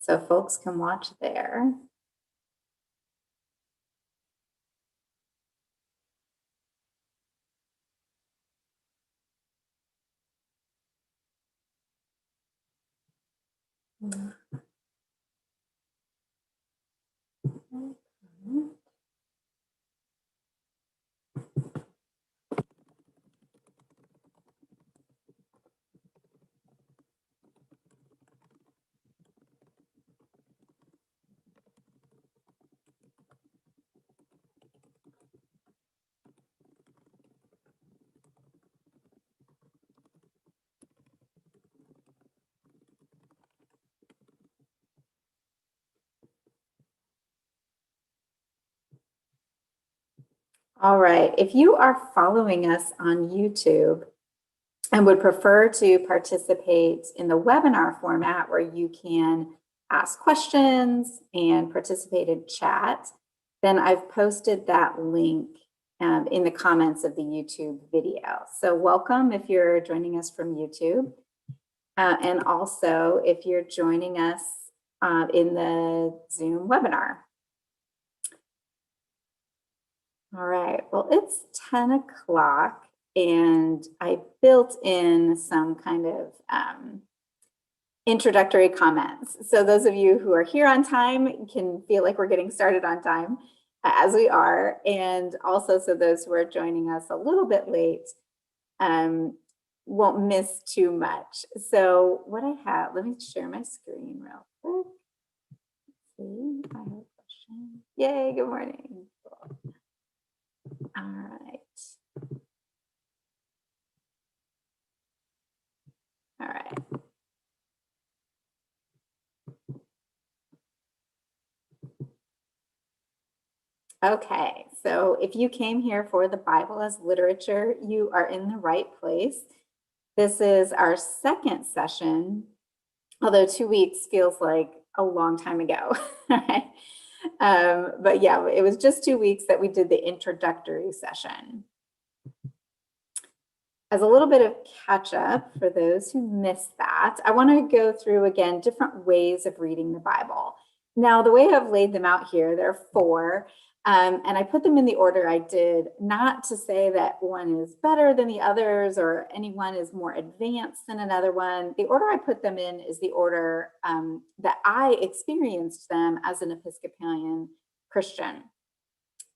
so folks can watch there. All right, if you are following us on YouTube and would prefer to participate in the webinar format where you can ask questions and participate in chat, then I've posted that link in the comments of the YouTube video. So welcome if you're joining us from YouTube. And also if you're joining us in the Zoom webinar. All right, well, it's 10 o'clock and I built in some kind of introductory comments. So those of you who are here on time can feel like we're getting started on time as we are. And also, so those who are joining us a little bit late won't miss too much. So what I have, let me share my screen real quick. Let's see, I have a question. Yay, good morning. Cool. All right. All right. Okay, so if you came here for the Bible as literature, you are in the right place. This is our second session, although 2 weeks feels like a long time ago, right? But yeah, it was just 2 weeks that we did the introductory session. As a little bit of catch up for those who missed that, I want to go through again different ways of reading the Bible. Now, the way I've laid them out here, there are 4. And I put them in the order I did, not to say that one is better than the others or any one is more advanced than another one. The order I put them in is the order that I experienced them as an Episcopalian Christian.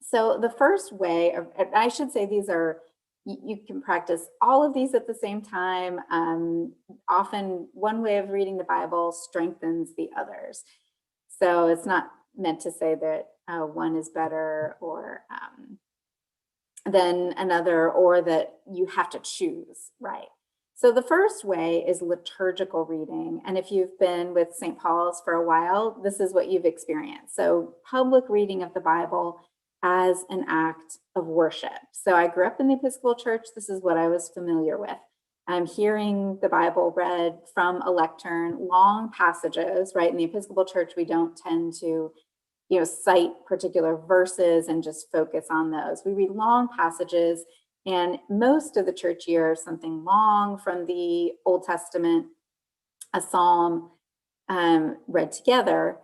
So the first way, I should say these are, you can practice all of these at the same time. Often one way of reading the Bible strengthens the others. So it's not meant to say that one is better or than another, or that you have to choose, right? So the first way is liturgical reading. And if you've been with St. Paul's for a while, this is what you've experienced. So public reading of the Bible as an act of worship. So I grew up in the Episcopal Church. This is what I was familiar with. I'm hearing the Bible read from a lectern, long passages, right? In the Episcopal Church, we don't tend to, cite particular verses and just focus on those. We read long passages, and most of the church year, something long from the Old Testament, a psalm read together,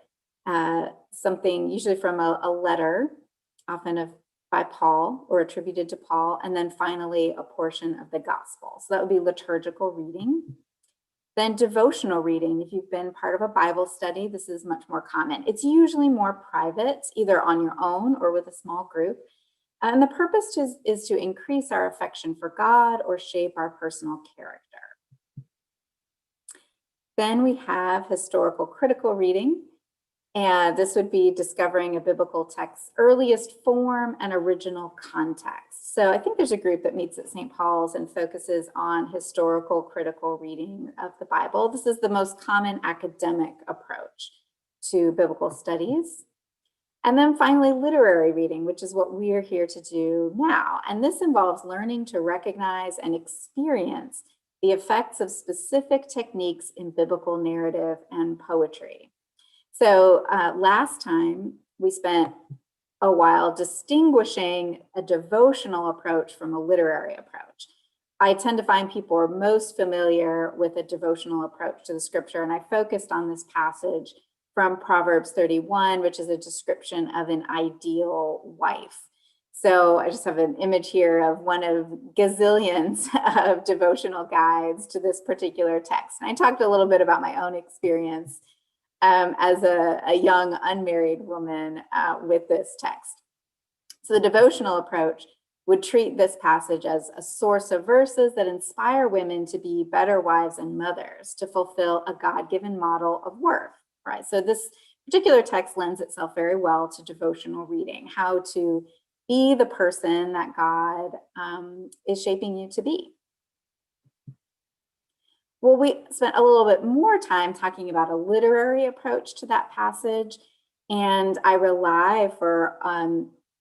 something usually from a letter, often by Paul or attributed to Paul, and then finally a portion of the gospel. So that would be liturgical reading. Then devotional reading. If you've been part of a Bible study, this is much more common. It's usually more private, either on your own or with a small group. And the purpose is to increase our affection for God or shape our personal character. Then we have historical critical reading. And this would be discovering a biblical text's earliest form and original context. So I think there's a group that meets at St. Paul's and focuses on historical critical reading of the Bible. This is the most common academic approach to biblical studies. And then finally, literary reading, which is what we're here to do now. And this involves learning to recognize and experience the effects of specific techniques in biblical narrative and poetry. So last time we spent a while distinguishing a devotional approach from a literary approach. I tend to find people are most familiar with a devotional approach to the scripture, and I focused on this passage from Proverbs 31, which is a description of an ideal wife. So I just have an image here of one of gazillions of devotional guides to this particular text. And I talked a little bit about my own experience as a young unmarried woman with this text. So the devotional approach would treat this passage as a source of verses that inspire women to be better wives and mothers, to fulfill a God-given model of worth, right? So this particular text lends itself very well to devotional reading, how to be the person that God is shaping you to be. Well, we spent a little bit more time talking about a literary approach to that passage, and I rely for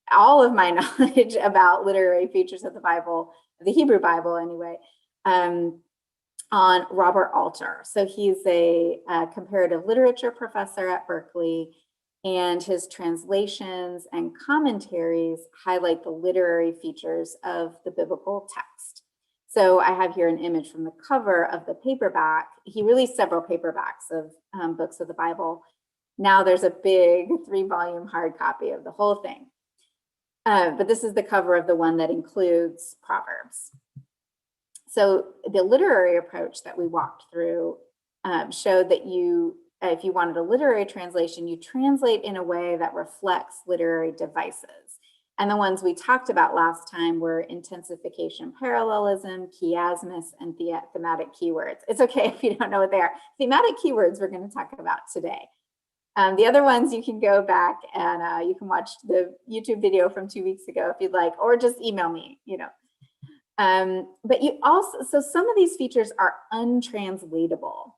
all of my knowledge about literary features of the Bible, the Hebrew Bible anyway, on Robert Alter. So he's a comparative literature professor at Berkeley, and his translations and commentaries highlight the literary features of the biblical text. So I have here an image from the cover of the paperback. He released several paperbacks of books of the Bible. Now there's a big 3-volume hard copy of the whole thing. But this is the cover of the one that includes Proverbs. So the literary approach that we walked through showed that if you wanted a literary translation, you translate in a way that reflects literary devices. And the ones we talked about last time were intensification, parallelism, chiasmus, and thematic keywords. It's okay if you don't know what they are. Thematic keywords we're going to talk about today. The other ones you can go back and you can watch the YouTube video from 2 weeks ago if you'd like, or just email me, But you also, so some of these features are untranslatable.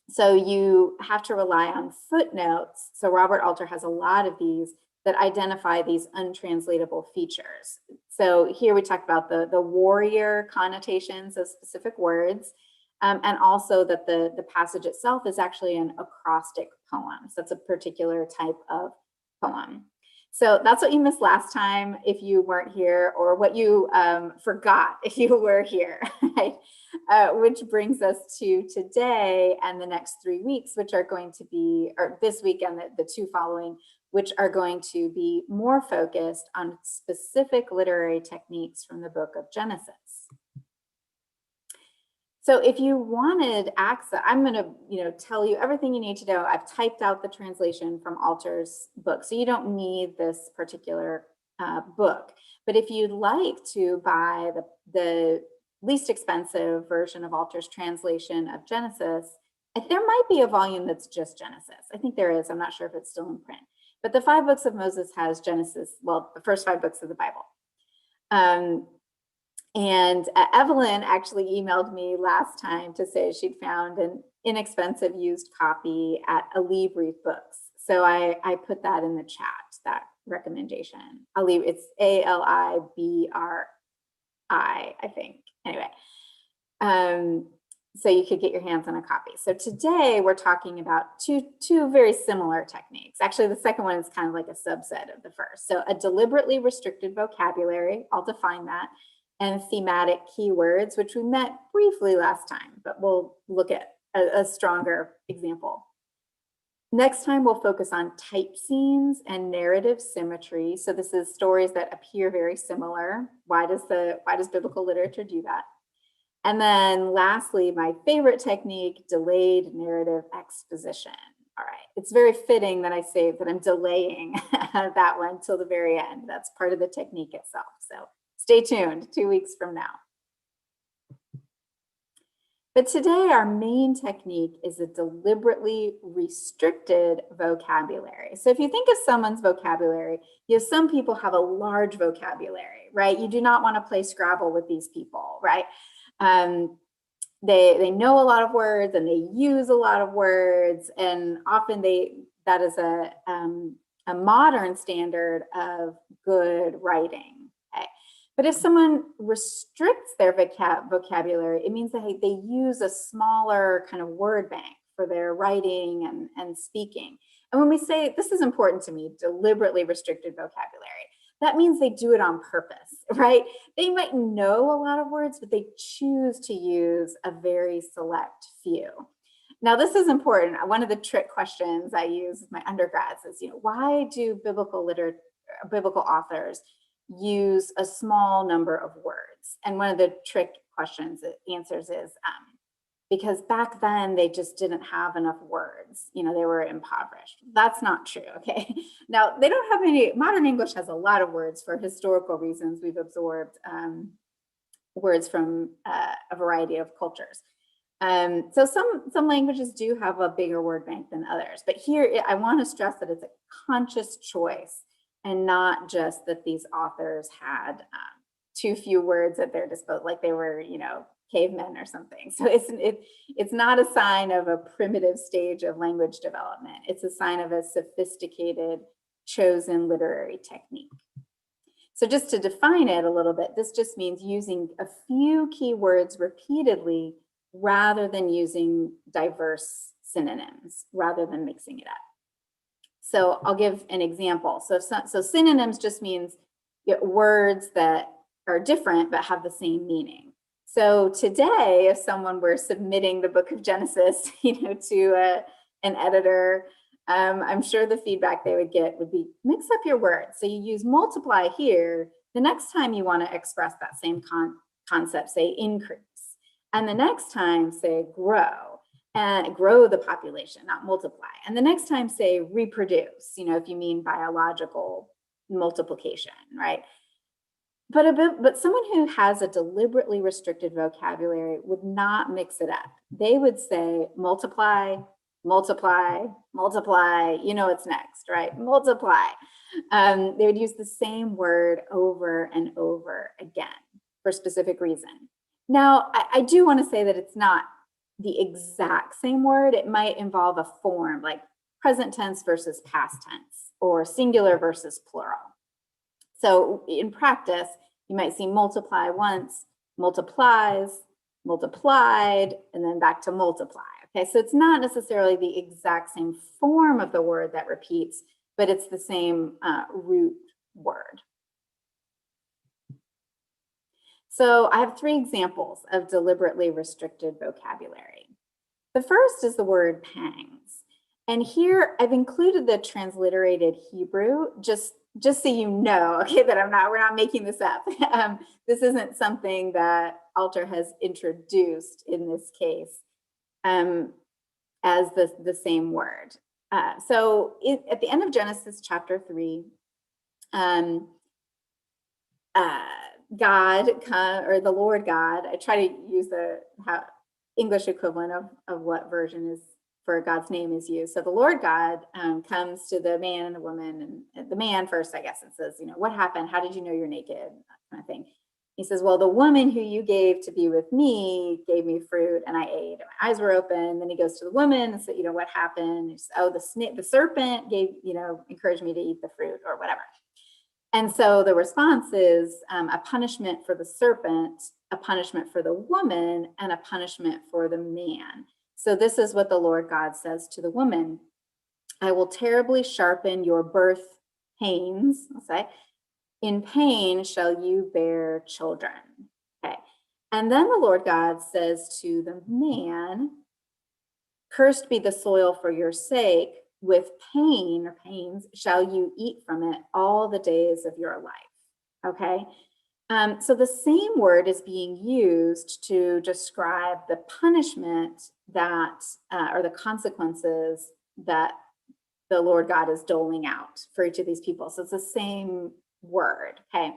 So you have to rely on footnotes. So Robert Alter has a lot of these that identify these untranslatable features. So here we talk about the warrior connotations of specific words, and also that the passage itself is actually an acrostic poem. So it's a particular type of poem. So that's what you missed last time if you weren't here, or what you forgot if you were here, right? Which brings us to today and the next 3 weeks, which are going to be, or this week and the 2 following, which are going to be more focused on specific literary techniques from the book of Genesis. So if you wanted access, I'm going to, tell you everything you need to know. I've typed out the translation from Alter's book, so you don't need this particular book. But if you'd like to buy the least expensive version of Alter's translation of Genesis, there might be a volume that's just Genesis. I think there is. I'm not sure if it's still in print. But the 5 books of Moses has Genesis, well, the first 5 books of the Bible. And Evelyn actually emailed me last time to say she'd found an inexpensive used copy at Alibri Books. So I put that in the chat, that recommendation. It's Alibri, I think. Anyway, so you could get your hands on a copy. So today we're talking about two very similar techniques. Actually, the second one is kind of like a subset of the first. So a deliberately restricted vocabulary, I'll define that, and thematic keywords, which we met briefly last time, but we'll look at a stronger example. Next time, we'll focus on type scenes and narrative symmetry. So this is stories that appear very similar. Why does biblical literature do that? And then lastly, my favorite technique, delayed narrative exposition. All right, it's very fitting that I say that I'm delaying that one till the very end. That's part of the technique itself. So stay tuned 2 weeks from now. But today, our main technique is a deliberately restricted vocabulary. So if you think of someone's vocabulary, some people have a large vocabulary, right? You do not want to play Scrabble with these people, right? They know a lot of words and they use a lot of words, and often that is a modern standard of good writing. But if someone restricts their vocabulary, it means that they use a smaller kind of word bank for their writing and speaking. And when we say, this is important to me, deliberately restricted vocabulary, that means they do it on purpose, right? They might know a lot of words, but they choose to use a very select few. Now, this is important. One of the trick questions I use with my undergrads is, why do biblical authors use a small number of words? And one of the trick questions answers is because back then they just didn't have enough words. They were impoverished. That's not true. Okay. Now, they don't have any. Modern English has a lot of words for historical reasons. We've absorbed words from a variety of cultures. So some languages do have a bigger word bank than others, but here I want to stress that it's a conscious choice and not just that these authors had too few words at their disposal, like they were, cavemen or something. So it's not a sign of a primitive stage of language development. It's a sign of a sophisticated, chosen literary technique. So just to define it a little bit, this just means using a few keywords repeatedly rather than using diverse synonyms, rather than mixing it up. So I'll give an example. So synonyms just means words that are different but have the same meaning. So today, if someone were submitting the book of Genesis, to an editor, I'm sure the feedback they would get would be mix up your words. So you use multiply here. The next time you want to express that same concept, say increase. And the next time, say grow, and grow the population, not multiply. And the next time, say reproduce, if you mean biological multiplication, right? But someone who has a deliberately restricted vocabulary would not mix it up. They would say multiply, multiply, multiply, it's next, right? Multiply. They would use the same word over and over again for a specific reason. Now, I do want to say that it's not the exact same word. It might involve a form like present tense versus past tense or singular versus plural. So in practice, you might see multiply once, multiplies, multiplied, and then back to multiply. Okay, so it's not necessarily the exact same form of the word that repeats, but it's the same root word. So I have 3 examples of deliberately restricted vocabulary. The first is the word pangs. And here I've included the transliterated Hebrew, just so you know, okay, that we're not making this up. This isn't something that Alter has introduced in this case as the same word. So at the end of Genesis chapter 3, God, or the Lord God, I try to use the English equivalent of what version is for God's name is used. So the Lord God comes to the man and the woman, and the man first, I guess, it says, what happened? How did you know you're naked? That kind of thing. He says, well, the woman who you gave to be with me gave me fruit and I ate. My eyes were open. Then he goes to the woman and said, what happened? He says, oh, the serpent gave, encouraged me to eat the fruit or whatever. And so the response is a punishment for the serpent, a punishment for the woman, and a punishment for the man. So this is what the Lord God says to the woman. I will terribly sharpen your birth pains, I'll say. In pain shall you bear children. Okay. And then the Lord God says to the man, cursed be the soil for your sake. With pain or pains shall you eat from it all the days of your life. Okay. So the same word is being used to describe the punishment that, or the consequences that the Lord God is doling out for each of these people. So it's the same word. Okay.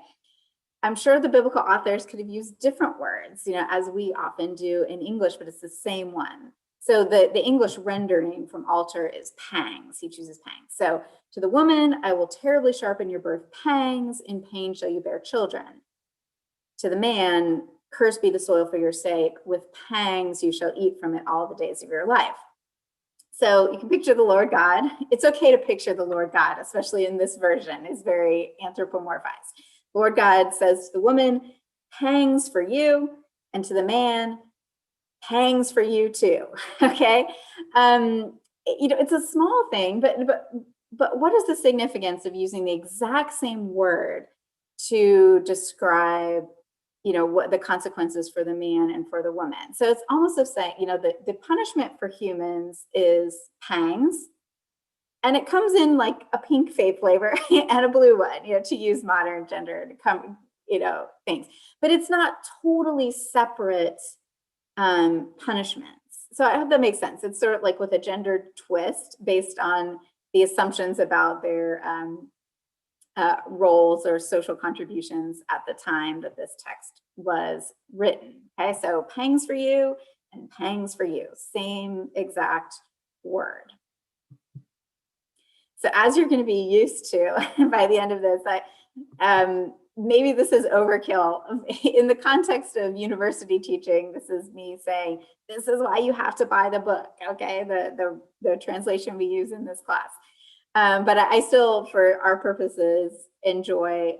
I'm sure the biblical authors could have used different words, as we often do in English, but it's the same one. So the English rendering from Alter is pangs. He chooses pangs. So to the woman, I will terribly sharpen your birth pangs. In pain shall you bear children. To the man, cursed be the soil for your sake. With pangs you shall eat from it all the days of your life. So you can picture the Lord God. It's okay to picture the Lord God, especially in this version. It's very anthropomorphized. Lord God says to the woman, pangs for you, and to the man, pangs for you too. Okay. It's a small thing, but what is the significance of using the exact same word to describe what the consequences for the man and for the woman. So it's almost of saying, the punishment for humans is pangs. And it comes in like a pink flavor and a blue one, to use modern gender things. But it's not totally separate punishments. So I hope that makes sense. It's sort of like with a gendered twist based on the assumptions about their roles or social contributions at the time that this text was written. Okay, so pangs for you and pangs for you, same exact word. So as you're going to be used to by the end of this, maybe this is overkill. In the context of university teaching, this is me saying, this is why you have to buy the book, okay, the translation we use in this class. But I still, for our purposes, enjoy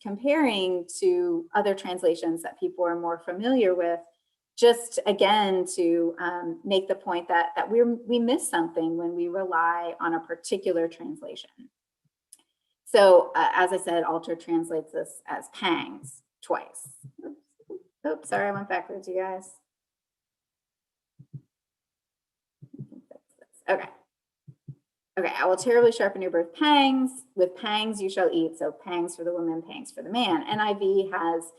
comparing to other translations that people are more familiar with, just again to make the point that we miss something when we rely on a particular translation. So as I said, Alter translates this as pangs twice. Oops, sorry, I went backwards, you guys. Okay. Okay, I will terribly sharpen your birth pangs. With pangs you shall eat. So pangs for the woman, pangs for the man. NIV has,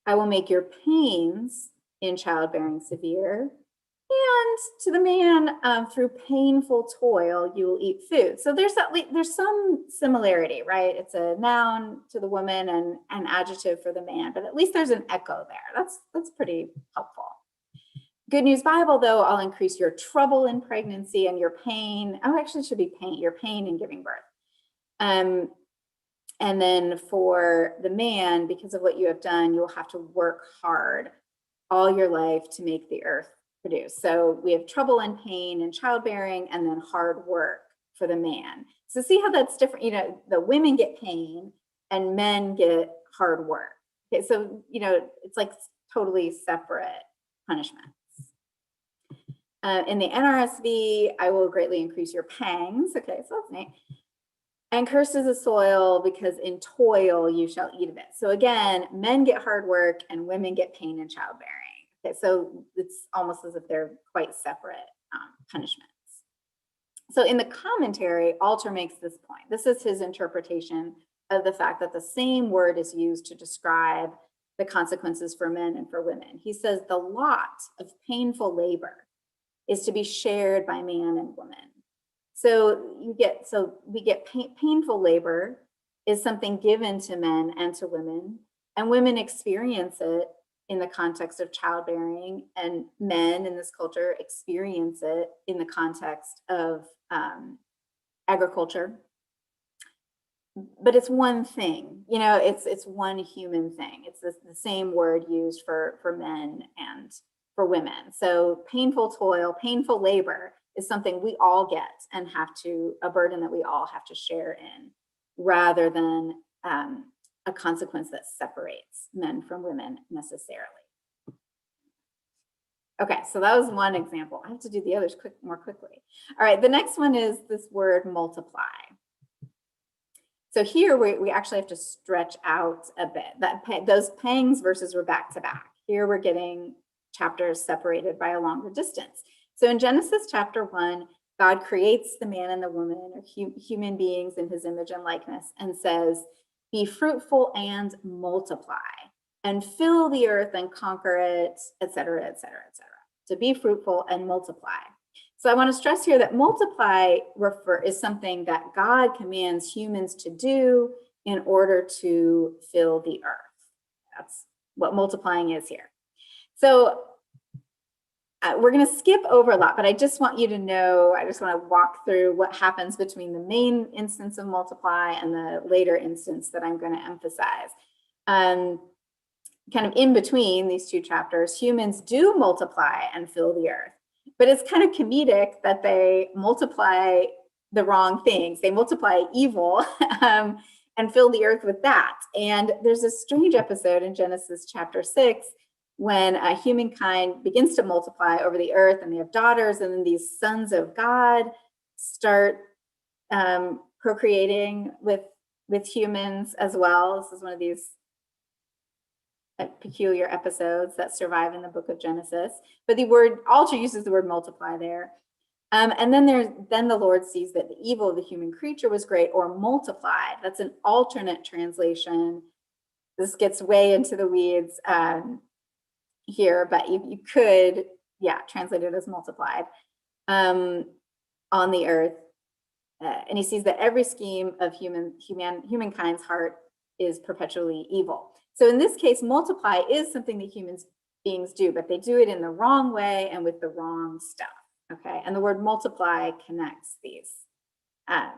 I will make your pains in childbearing severe. And to the man, through painful toil, you will eat food. So there's some similarity, right? It's a noun to the woman and an adjective for the man, but at least there's an echo there. That's pretty helpful. Good News Bible, though, I'll increase your trouble in pregnancy and your pain. Oh, actually, it should be pain, your pain in giving birth. And then for the man, because of what you have done, you'll have to work hard all your life to make the earth produce. So we have trouble and pain in childbearing, and then hard work for the man. So see how that's different. The women get pain and men get hard work. Okay, so it's like totally separate punishments. In the NRSV, I will greatly increase your pangs. Okay, so that's neat. And cursed is the soil, because in toil you shall eat of it. So again, men get hard work and women get pain in childbearing. Okay, so it's almost as if they're quite separate punishments. So in the commentary, Alter makes this point. This is his interpretation of the fact that the same word is used to describe the consequences for men and for women. He says the lot of painful labor is to be shared by man and woman. So we get painful labor is something given to men and to women, and women experience it in the context of childbearing, and men in this culture experience it in the context of agriculture. But it's one thing, it's one human thing. It's the same word used for men and for women. So painful toil, painful labor is something we all get and a burden that we all have to share in, rather than a consequence that separates men from women necessarily. Okay, so that was one example. I have to do the others more quickly. All right, the next one is this word multiply. So here we actually have to stretch out a bit. Those pangs verses were back to back. Here we're getting chapters separated by a longer distance. So in Genesis chapter 1, God creates the man and the woman, or human beings in his image and likeness, and says, be fruitful and multiply, and fill the earth and conquer it, et cetera, et cetera, et cetera. So be fruitful and multiply. So I want to stress here that multiply is something that God commands humans to do in order to fill the earth. That's what multiplying is here. So we're going to skip over a lot, but I just want you to know, I just want to walk through what happens between the main instance of multiply and the later instance that I'm going to emphasize. Kind of in between these two chapters, humans do multiply and fill the earth, but it's kind of comedic that they multiply the wrong things. They multiply evil and fill the earth with that. And there's a strange episode in Genesis chapter 6 when humankind begins to multiply over the earth, and they have daughters, and then these sons of God start procreating with humans as well. This is one of these peculiar episodes that survive in the book of Genesis. But the word altar uses the word multiply there. And then the Lord sees that the evil of the human creature was great, or multiplied. That's an alternate translation. This gets way into the weeds here, but you could, translate it as multiplied on the earth. And he sees that every scheme of humankind's heart is perpetually evil. So in this case, multiply is something that human beings do, but they do it in the wrong way and with the wrong stuff. Okay, and the word multiply connects these. All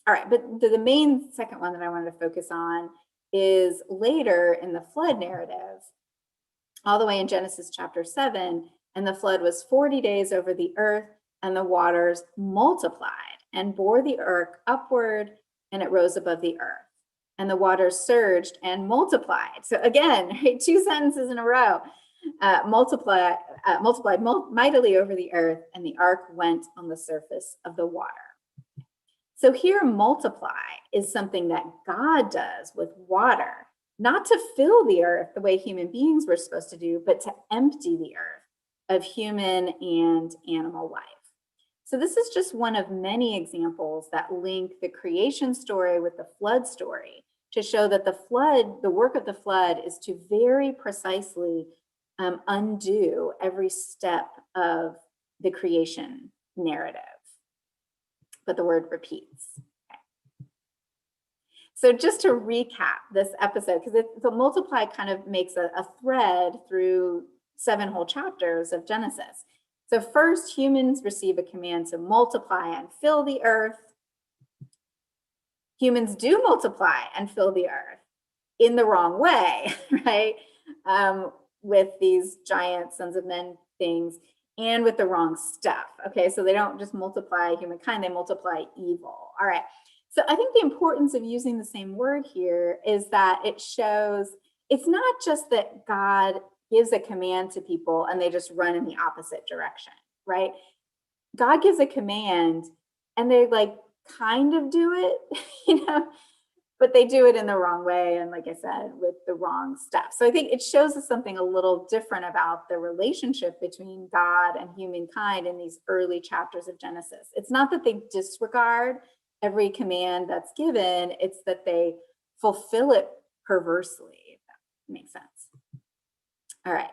right, but the main second one that I wanted to focus on is later in the flood narrative, all the way in Genesis chapter 7, and the flood was 40 days over the earth, and the waters multiplied and bore the earth upward, and it rose above the earth. And the waters surged and multiplied. So again, two sentences in a row. Multiplied mightily over the earth, and the ark went on the surface of the water. So here, multiply is something that God does with water, not to fill the earth the way human beings were supposed to do, but to empty the earth of human and animal life. So this is just one of many examples that link the creation story with the flood story to show that the work of the flood is to very precisely undo every step of the creation narrative. But the word repeats. Okay. So just to recap this episode, because the multiply kind of makes a thread through 7 whole chapters of Genesis. So first, humans receive a command to multiply and fill the earth. Humans do multiply and fill the earth in the wrong way, right? With these giant sons of men things and with the wrong stuff. Okay, so they don't just multiply humankind, they multiply evil. All right, so I think the importance of using the same word here is that it shows it's not just that God gives a command to people and they just run in the opposite direction, right? God gives a command and they like kind of do it, but they do it in the wrong way. And like I said, with the wrong stuff. So I think it shows us something a little different about the relationship between God and humankind in these early chapters of Genesis. It's not that they disregard every command that's given, it's that they fulfill it perversely, if that makes sense. All right.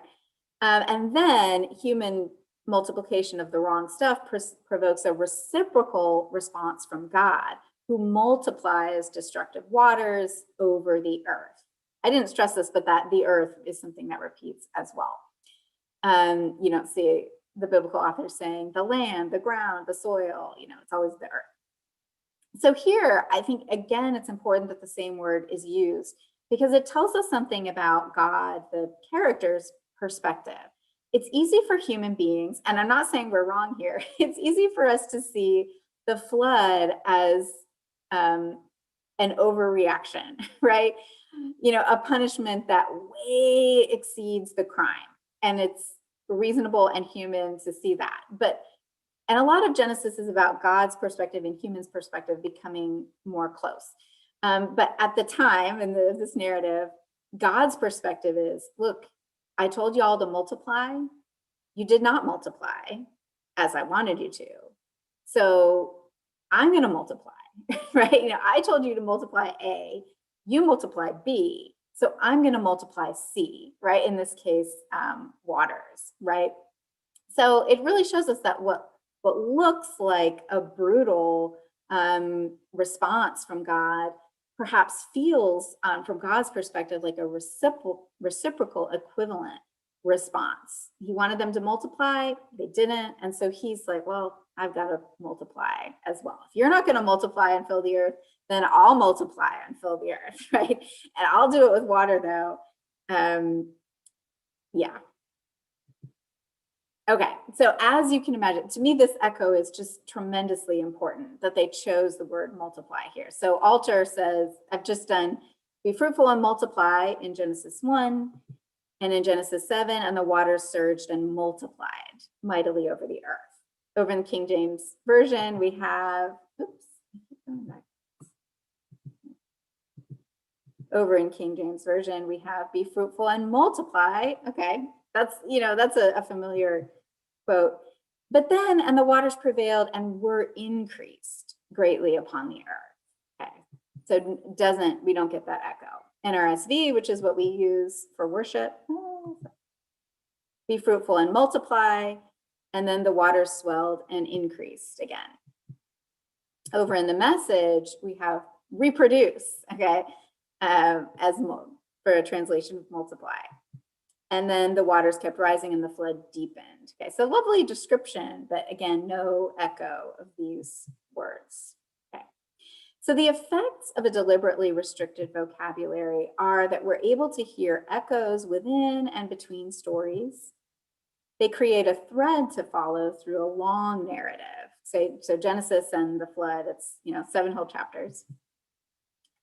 And then human multiplication of the wrong stuff provokes a reciprocal response from God, who multiplies destructive waters over the earth. I didn't stress this, but that the earth is something that repeats as well. You don't see the biblical authors saying the land, the ground, the soil, it's always the earth. So here, I think, again, it's important that the same word is used because it tells us something about God, the character's perspective. It's easy for human beings, and I'm not saying we're wrong here, it's easy for us to see the flood as an overreaction, right? A punishment that way exceeds the crime. And it's reasonable and human to see that. And a lot of Genesis is about God's perspective and humans' perspective becoming more close. But at the time in this narrative, God's perspective is, look, I told you all to multiply. You did not multiply as I wanted you to. So I'm going to multiply, right? I told you to multiply A, you multiplied B. So I'm going to multiply C, right? In this case, waters, right? So it really shows us that what looks like a brutal response from God perhaps feels, from God's perspective, like a reciprocal equivalent response. He wanted them to multiply, they didn't. And so he's like, well, I've got to multiply as well. If you're not going to multiply and fill the earth, then I'll multiply and fill the earth, right? And I'll do it with water though. Yeah. Okay, so as you can imagine, to me, this echo is just tremendously important that they chose the word multiply here. So altar says, I've just done be fruitful and multiply in Genesis 1 and in Genesis 7, and the waters surged and multiplied mightily over the earth. Over in the King James Version, we have, Over in King James Version, we have be fruitful and multiply. Okay, that's a familiar quote. But then, and the waters prevailed and were increased greatly upon the earth. Okay, so we don't get that echo. NRSV, which is what we use for worship, be fruitful and multiply, and then the waters swelled and increased again. Over in the Message, we have reproduce, okay, for a translation of multiply. And then the waters kept rising and the flood deepened. Okay, so lovely description, but again, no echo of these words. Okay, so the effects of a deliberately restricted vocabulary are that we're able to hear echoes within and between stories. They create a thread to follow through a long narrative. So Genesis and the flood, it's 7 whole chapters.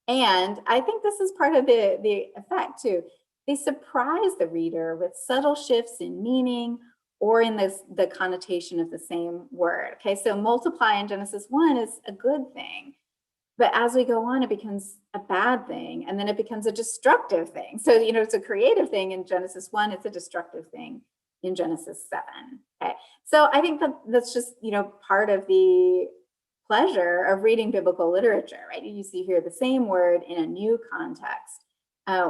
And I think this is part of the effect too. They surprise the reader with subtle shifts in meaning or in the connotation of the same word. Okay, so multiply in Genesis 1 is a good thing. But as we go on, it becomes a bad thing, and then it becomes a destructive thing. So, it's a creative thing in Genesis 1, it's a destructive thing in Genesis 7. Okay, so I think that's just, part of the pleasure of reading biblical literature, right? You see here the same word in a new context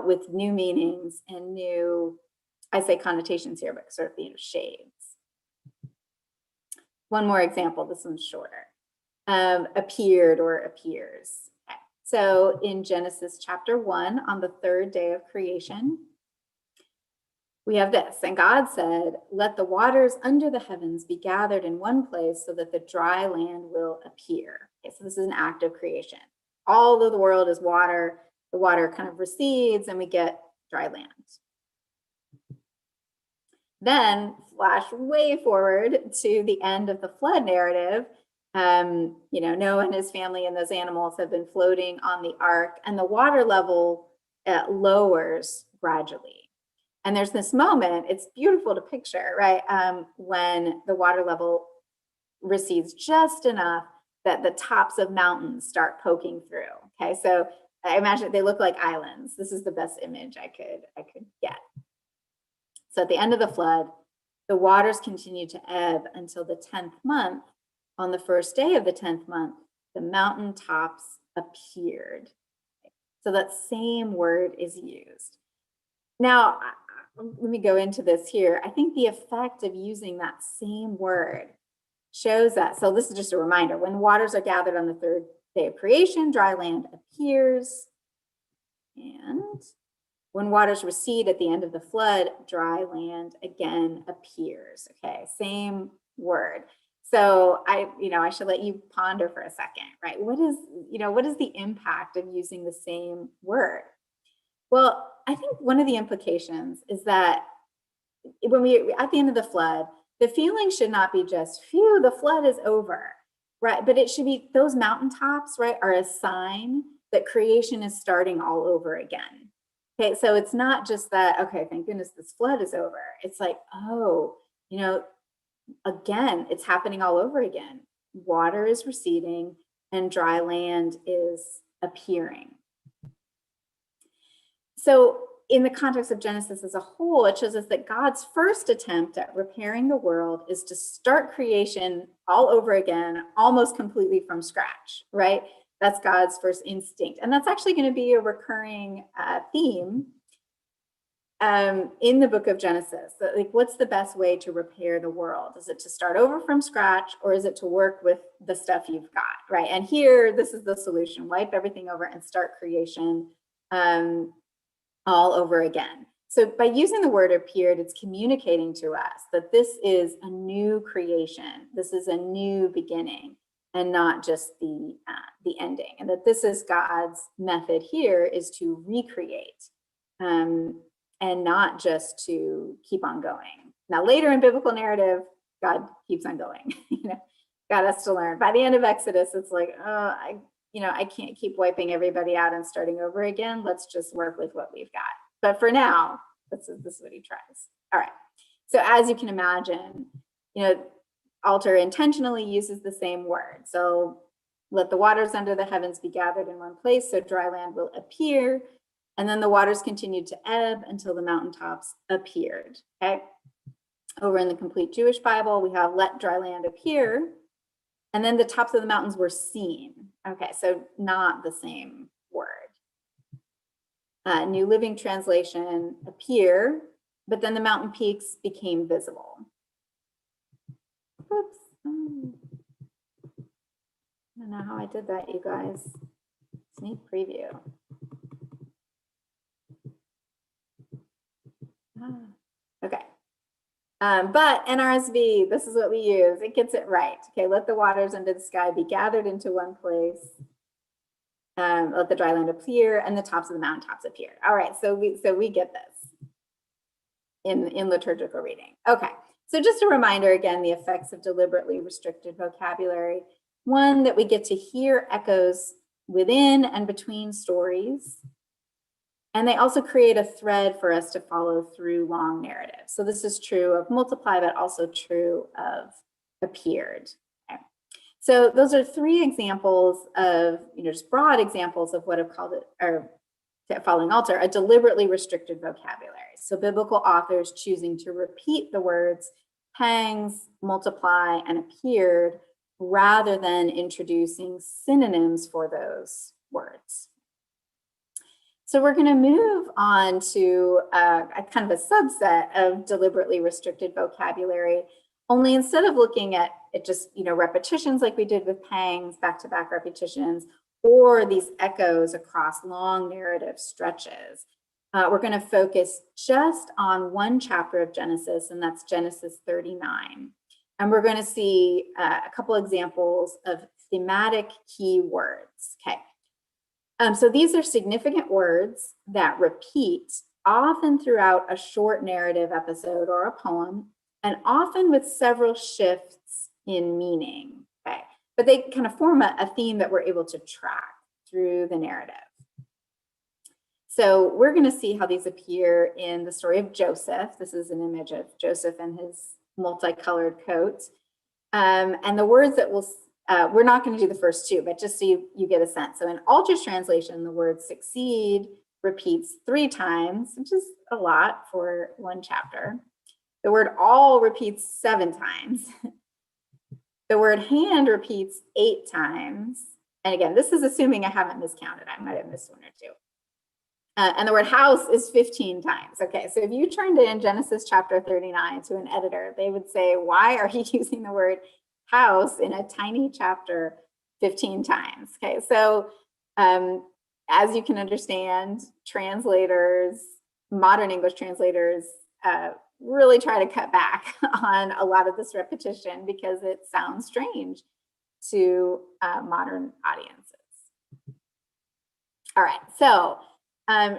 with new meanings and new, I say connotations here, but sort of, shades. One more example, this one's shorter. Appeared or appears. Okay. So in Genesis chapter 1, on the 3rd day of creation, we have this, and God said, let the waters under the heavens be gathered in one place so that the dry land will appear. Okay, so this is an act of creation. All of the world is water. The water kind of recedes and we get dry land. Then flash way forward to the end of the flood narrative. Noah and his family and those animals have been floating on the ark, and the water level lowers gradually. And there's this moment, it's beautiful to picture, right? When the water level recedes just enough that the tops of mountains start poking through. Okay, so I imagine they look like islands. This is the best image I could get. So at the end of the flood, the waters continued to ebb until the 10th month. On the first day of the 10th month, the mountain tops appeared. So that same word is used. Now, let me go into this here. I think the effect of using that same word shows that. So this is just a reminder. When waters are gathered on the 3rd day of creation, dry land appears. And when waters recede at the end of the flood, dry land again appears. Okay, same word. So I should let you ponder for a second, right? What is the impact of using the same word? Well, I think one of the implications is that when at the end of the flood, the feeling should not be just, phew, the flood is over, right? But it should be those mountaintops, right, are a sign that creation is starting all over again. Okay, so it's not just that, okay, thank goodness this flood is over. It's like, oh, again, it's happening all over again. Water is receding and dry land is appearing. So in the context of Genesis as a whole, it shows us that God's first attempt at repairing the world is to start creation all over again, almost completely from scratch, right? That's God's first instinct. And that's actually going to be a recurring theme in the book of Genesis. So, what's the best way to repair the world? Is it to start over from scratch, or is it to work with the stuff you've got, right? And here, this is the solution. Wipe everything over and start creation all over again. So by using the word appeared, it's communicating to us that this is a new creation. This is a new beginning and not just the ending. And that this is God's method here is to recreate and not just to keep on going. Now, later in biblical narrative, God keeps on going. God has to learn. By the end of Exodus, it's like, I can't keep wiping everybody out and starting over again. Let's just work with what we've got. But for now, this is what he tries. All right. So as you can imagine, Alter intentionally uses the same word. So let the waters under the heavens be gathered in one place so dry land will appear. And then the waters continued to ebb until the mountaintops appeared, okay? Over in the Complete Jewish Bible, we have let dry land appear, and then the tops of the mountains were seen. Okay, so not the same word. New Living Translation, appear, but then the mountain peaks became visible. Oops. I don't know how I did that, you guys. Sneak preview. Okay. But NRSV, this is what we use. It gets it right. Okay, let the waters under the sky be gathered into one place. Let the dry land appear and the tops of the mountaintops appear. All right, so we get this in liturgical reading. Okay, so just a reminder again, the effects of deliberately restricted vocabulary. One, that we get to hear echoes within and between stories. And they also create a thread for us to follow through long narratives. So this is true of multiply, but also true of appeared. Okay. So those are three examples of, just broad examples of what I've called it, or following altar, a deliberately restricted vocabulary. So biblical authors choosing to repeat the words pangs, multiply, and appeared, rather than introducing synonyms for those words. So we're going to move on to a kind of a subset of deliberately restricted vocabulary, only instead of looking at it just, repetitions like we did with pangs, back-to-back repetitions, or these echoes across long narrative stretches. We're going to focus just on one chapter of Genesis, and that's Genesis 39. And we're going to see a couple examples of thematic key words. Okay. So these are significant words that repeat often throughout a short narrative episode or a poem, and often with several shifts in meaning. Okay. But they kind of form a theme that we're able to track through the narrative. So we're going to see how these appear in the story of Joseph. This is an image of Joseph and his multicolored coat. And the words that we're not going to do the first two, but just so you get a sense. So in Alter's translation, the word succeed repeats 3 times, which is a lot for one chapter. The word all repeats 7 times. The word hand repeats 8 times. And again, this is assuming I haven't miscounted. I might have missed 1 or 2. And the word house is 15 times. Okay, so if you turned in Genesis chapter 39 to an editor, they would say, why are you using the word house in a tiny chapter 15 times? Okay, so as you can understand, translators, modern English translators, really try to cut back on a lot of this repetition because it sounds strange to modern audiences. All right, so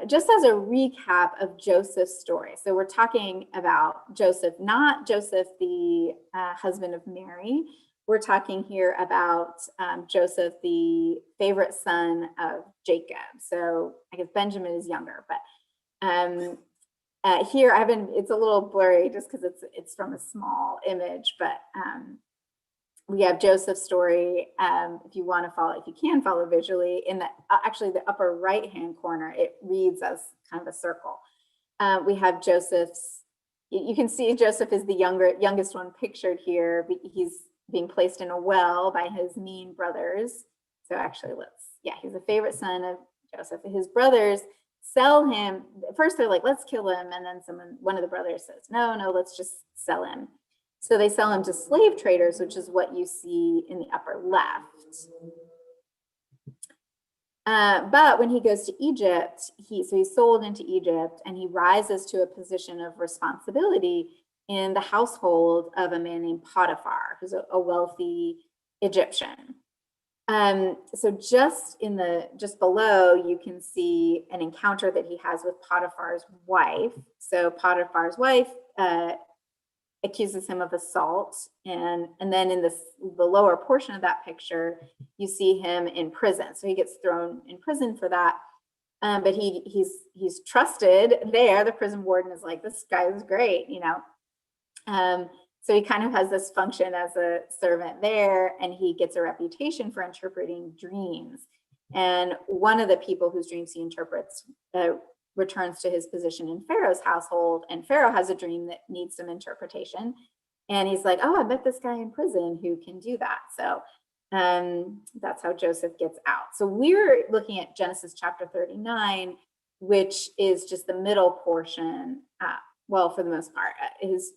just as a recap of Joseph's story. So we're talking about Joseph, not Joseph, the husband of Mary. We're talking here about Joseph, the favorite son of Jacob. So I guess Benjamin is younger, but here it's a little blurry just because it's from a small image, but we have Joseph's story. If you want to follow, if you can follow visually, in the actually the upper right-hand corner, it reads as kind of a circle. We have Joseph's. You can see Joseph is the youngest one pictured here. He's being placed in a well by his mean brothers. So actually, he's a favorite son of Joseph. His brothers sell him. First, they're like, let's kill him, and then one of the brothers says, no, let's just sell him. So they sell him to slave traders, which is what you see in the upper left. But when he goes to Egypt, he's sold into Egypt, and he rises to a position of responsibility in the household of a man named Potiphar, who's a wealthy Egyptian. So just below, you can see an encounter that he has with Potiphar's wife. So Potiphar's wife accuses him of assault, and then in the lower portion of that picture, you see him in prison. So he gets thrown in prison for that, but he's trusted there. The prison warden is like, this guy is great, so he kind of has this function as a servant there, and he gets a reputation for interpreting dreams. And one of the people whose dreams he interprets returns to his position in Pharaoh's household, and Pharaoh has a dream that needs some interpretation. And he's like, oh, I bet this guy in prison who can do that. So that's how Joseph gets out. So we're looking at Genesis chapter 39, which is just the middle portion, well, for the most part, his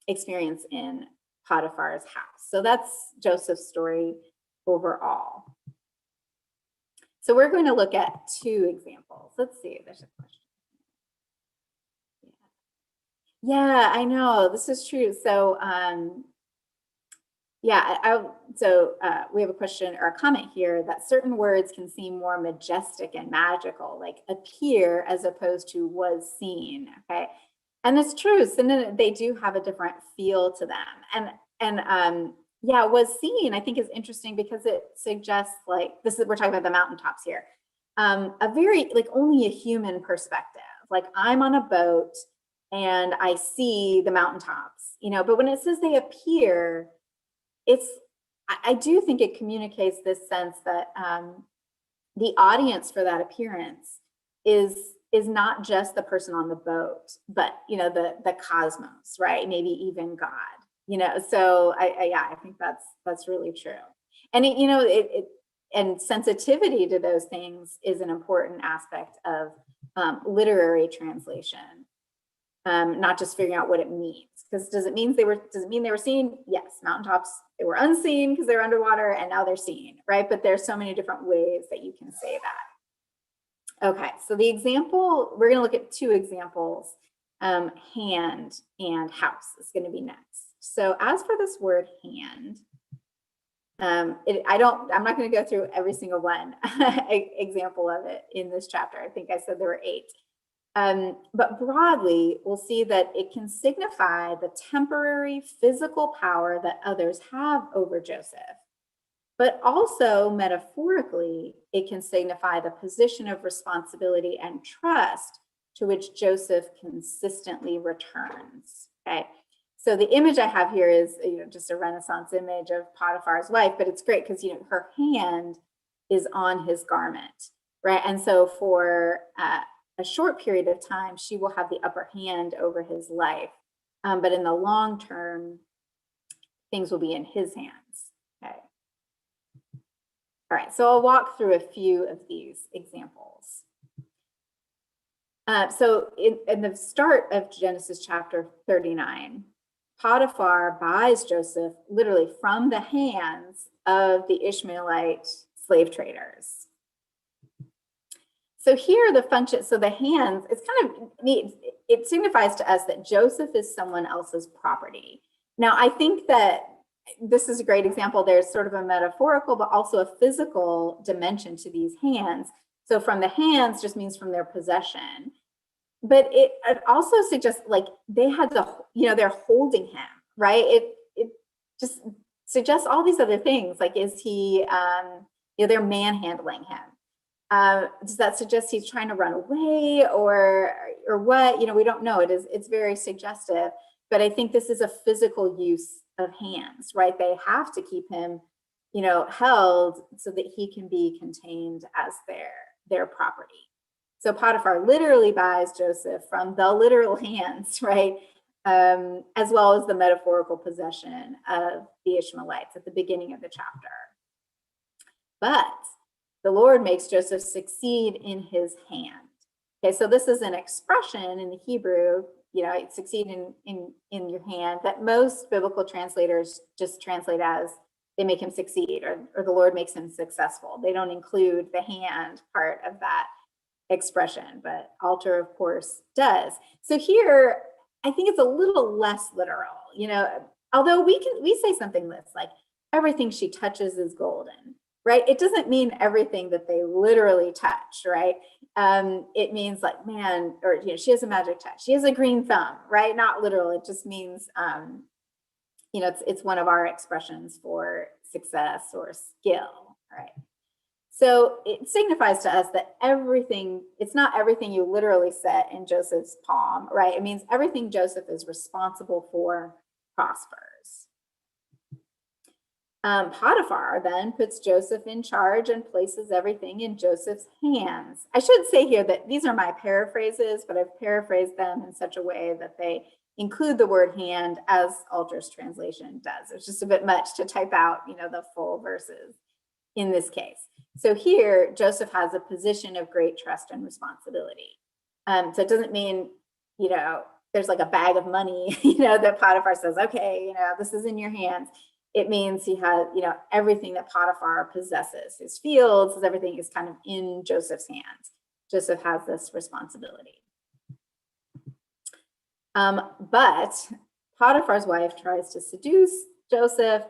experience in Potiphar's house. So that's Joseph's story overall. So we're going to look at two examples. Let's see, there's a question. Yeah, I know, this is true. So yeah, we have a question or a comment here that certain words can seem more majestic and magical, like appear as opposed to was seen, okay? And it's true, so they do have a different feel to them. And yeah, was seen, I think, is interesting because it suggests, like, we're talking about the mountaintops here, a very, like, only a human perspective. Like, I'm on a boat and I see the mountaintops, you know, but when it says they appear, I do think it communicates this sense that the audience for that appearance is not just the person on the boat, but, you know, the cosmos, right? Maybe even God, you know. So I think that's really true. And and sensitivity to those things is an important aspect of literary translation. Not just figuring out what it means, because does it mean they were seen? Yes, mountaintops, they were unseen because they're underwater, and now they're seen, right? But there's so many different ways that you can say that. Okay, so the example, we're going to look at two examples, hand and house is going to be next. So as for this word hand, I'm not going to go through every single one example of it in this chapter. I think I said there were 8. But broadly, we'll see that it can signify the temporary physical power that others have over Joseph. But also metaphorically, it can signify the position of responsibility and trust to which Joseph consistently returns. Okay. So the image I have here is, just a Renaissance image of Potiphar's wife, but it's great because, her hand is on his garment, right? And so for a short period of time, she will have the upper hand over his life. But in the long term, things will be in his hands. Okay. All right, so I'll walk through a few of these examples. So in the start of Genesis chapter 39, Potiphar buys Joseph literally from the hands of the Ishmaelite slave traders. So here the function, so the hands, it's kind of neat. It signifies to us that Joseph is someone else's property. Now, I think that this is a great example. There's sort of a metaphorical, but also a physical dimension to these hands. So from the hands just means from their possession. But it also suggests like they had to, they're holding him, right? It just suggests all these other things. Like, is he, they're manhandling him. Does that suggest he's trying to run away or what? We don't know. It's very suggestive, but I think this is a physical use of hands, right? They have to keep him, held so that he can be contained as their property. So Potiphar literally buys Joseph from the literal hands, right? As well as the metaphorical possession of the Ishmaelites at the beginning of the chapter. But the Lord makes Joseph succeed in his hand. Okay, so this is an expression in the Hebrew, succeed in your hand, that most biblical translators just translate as they make him succeed or the Lord makes him successful. They don't include the hand part of that expression, but Alter, of course, does. So here, I think it's a little less literal, although we say something that's like, everything she touches is golden, right? It doesn't mean everything that they literally touch, right? It means like, man, or, she has a magic touch. She has a green thumb, right? Not literal. It just means, it's one of our expressions for success or skill, right? So it signifies to us that it's not everything you literally set in Joseph's palm, right? It means everything Joseph is responsible for prospers. Potiphar then puts Joseph in charge and places everything in Joseph's hands. I should say here that these are my paraphrases, but I've paraphrased them in such a way that they include the word hand as Alter's translation does. It's just a bit much to type out, the full verses in this case. So here, Joseph has a position of great trust and responsibility. So it doesn't mean, there's like a bag of money, that Potiphar says, okay, this is in your hands. It means he has, everything that Potiphar possesses, his fields, everything is kind of in Joseph's hands. Joseph has this responsibility. But Potiphar's wife tries to seduce Joseph,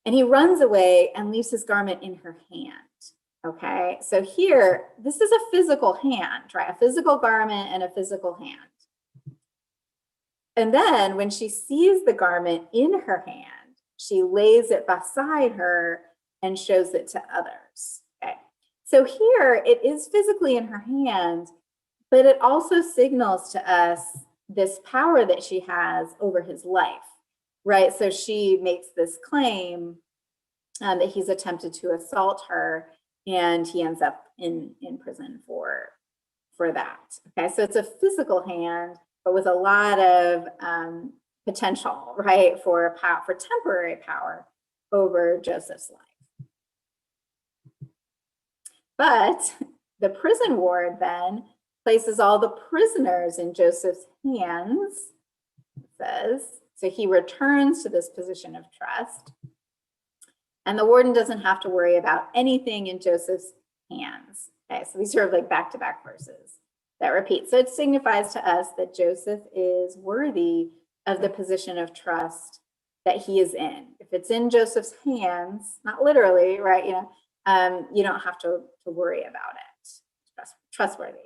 and he runs away and leaves his garment in her hand. Okay, so here, this is a physical hand, right? A physical garment and a physical hand. And then when she sees the garment in her hand, she lays it beside her and shows it to others. Okay, so here it is physically in her hand, but it also signals to us this power that she has over his life, right? So she makes this claim that he's attempted to assault her, and he ends up in prison for that. Okay, so it's a physical hand, but with a lot of potential, right, for temporary power over Joseph's life. But the prison ward then places all the prisoners in Joseph's hands, it says. So he returns to this position of trust. And the warden doesn't have to worry about anything in Joseph's hands. Okay, so these are like back-to-back verses that repeat. So it signifies to us that Joseph is worthy of the position of trust that he is in. If it's in Joseph's hands, not literally, right? You don't have to worry about it. Trustworthy.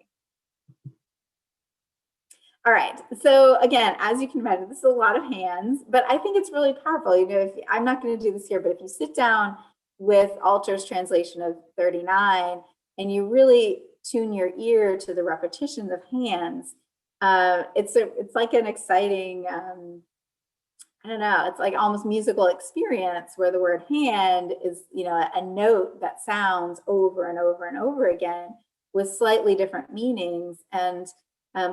All right. So again, as you can imagine, this is a lot of hands, but I think it's really powerful. I'm not going to do this here, but if you sit down with Alter's translation of 39 and you really tune your ear to the repetition of hands, it's like an exciting, I don't know, it's like almost musical experience where the word hand is, a note that sounds over and over and over again with slightly different meanings and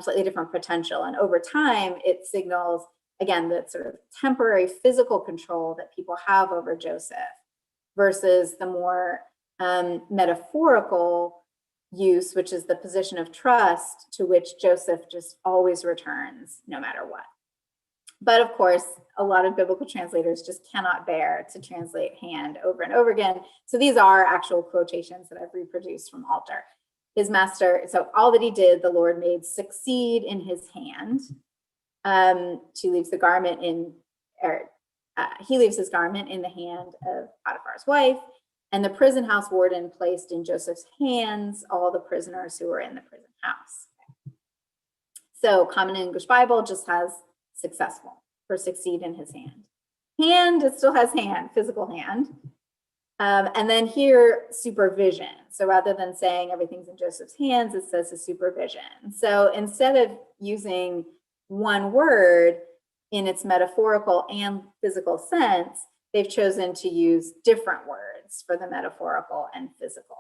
slightly different potential. And over time, it signals, again, that sort of temporary physical control that people have over Joseph versus the more metaphorical use, which is the position of trust to which Joseph just always returns no matter what. But of course, a lot of biblical translators just cannot bear to translate hand over and over again. So these are actual quotations that I've reproduced from Alter. His master, so all that he did, the Lord made succeed in his hand. He leaves his garment in the hand of Potiphar's wife, and the prison house warden placed in Joseph's hands all the prisoners who were in the prison house. So Common English Bible just has successful for succeed in his hand. Hand, it still has hand, physical hand. And then here, supervision. So rather than saying everything's in Joseph's hands, it says a supervision. So instead of using one word in its metaphorical and physical sense, they've chosen to use different words for the metaphorical and physical.